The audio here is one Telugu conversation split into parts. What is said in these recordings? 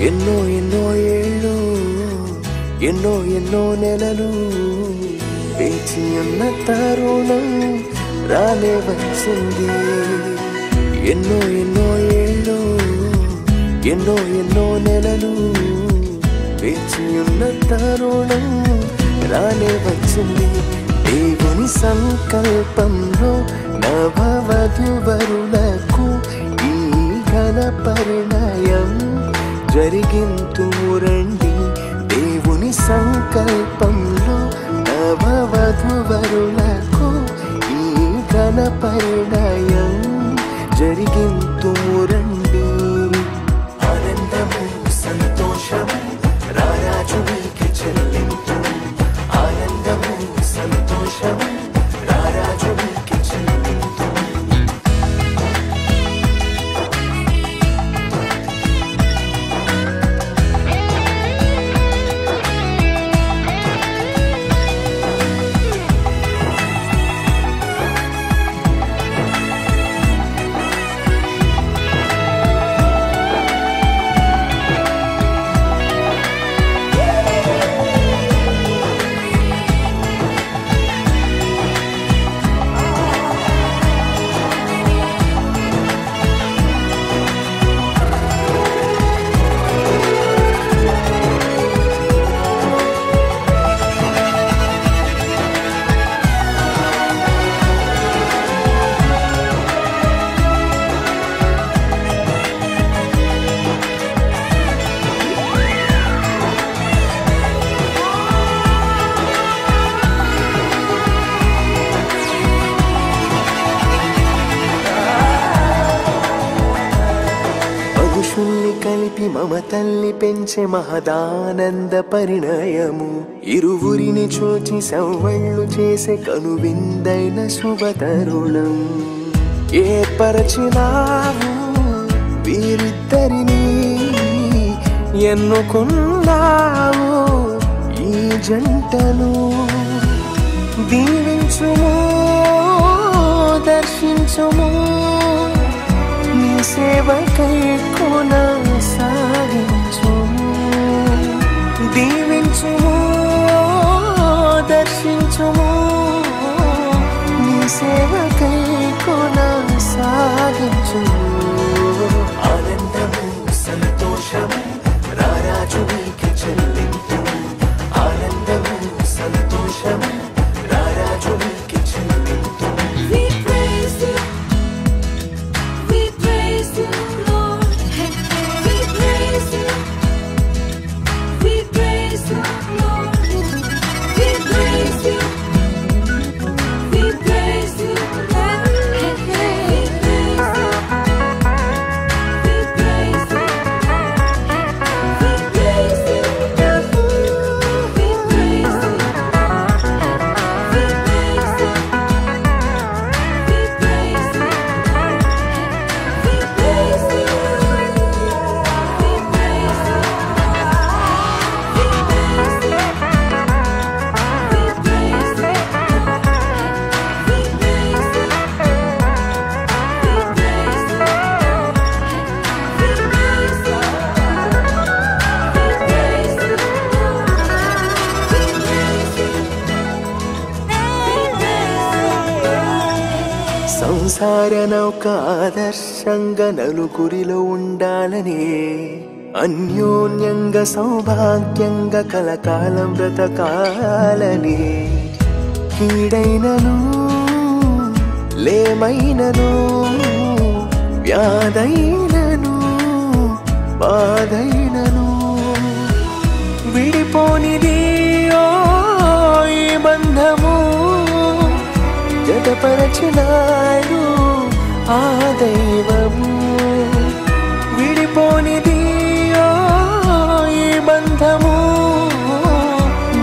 ఎన్నో ఎన్నో ఏళ్ళు ఎన్నో ఎన్నో నెలలు వేచి ఉన్న తరుణం రానే వచ్చింది. ఎన్నో ఎన్నో ఏళ్ళు ఎన్నో ఎన్నో నెలలు వేచి ఉన్న తరుణం రానే వచ్చింది. దేవుని సంకల్పంలో నవవధువరులకు ఈ ఘన పరిణయం జరిగింతురండి. దేవుని సంకల్పంలో నవవధువరులకు ఈ ఘన పరిణయం జరిగింతురండి. ఆనందము సంతోషము రారాజునికి చెల్లింతు. ఆనందము సంతోషము రారాజునికి చెల్లింతు. కలిపి మమతల్ని పెంచే మహదానంద పరిణయము. ఇరువురిని చూచి సవ్వళ్ళు చేసే కనువిందైన శుభతరుణం. ఏర్పరచినావు వీరిద్దరిని, ఎన్నుకున్నావు ఈ జంటను. దీవించుము దర్శించుము నీ సేవకై కొనసాగించుము. దీవించుము దర్శించుము నీ సేవకై కొనసాగించుము. ఆనందము సంతోషము రారాజునికి చెల్లింతు. ఆనందము సంతోషము రారాజునికి చెల్లింతు. సంసార నౌక ఆదర్శంగా నలుగురిలో ఉండాలని, అన్యోన్యంగా సౌభాగ్యంగా కలకాలం బ్రతకాలని. కీడైనను లేమైనను వ్యాధైనను బాధైనను విడిపోనిది ఓ ఈ బంధము. జతపరచినాడు ఆ దైవము. విడిపోనిది ఈ బంధము.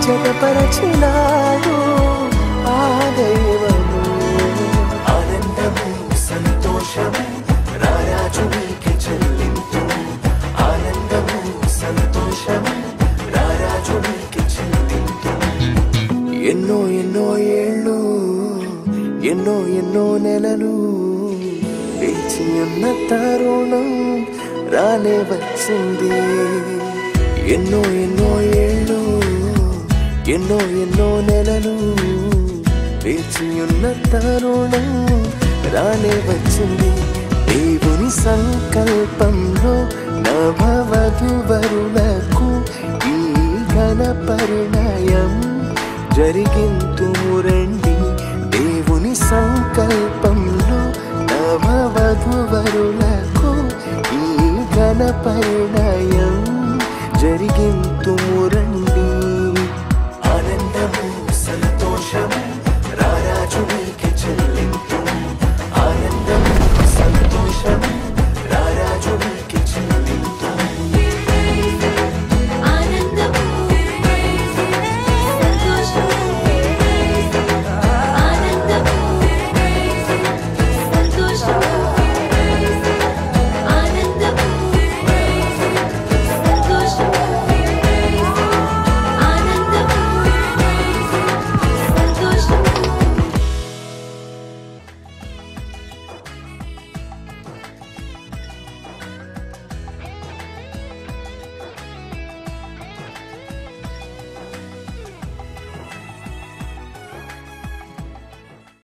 జతపరచినాడు ఆ దైవము. ఆనందము సంతోషము రారాజునికి చెల్లింతు. ఆనందము సంతోషము రారాజునికి చెల్లింతు. ఎన్నో ఎన్నో ఏళ్ళు ఎన్నో ఎన్నో నెలలు వేచి ఉన్న తరుణం రానే వచ్చింది. ఎన్నో ఎన్నో ఏళ్ళు ఎన్నో ఎన్నో నెలలు వేచియున్న తరుణం రానే వచ్చింది. దేవుని సంకల్పంలో నవవధువరులకు ఈ ఘన పరిణయం జరిగింతుము రండి. దేవుని సంకల్పంలో నవవధువరులకు ఈ ఘన పరిణయం జరిగింతుము రండి.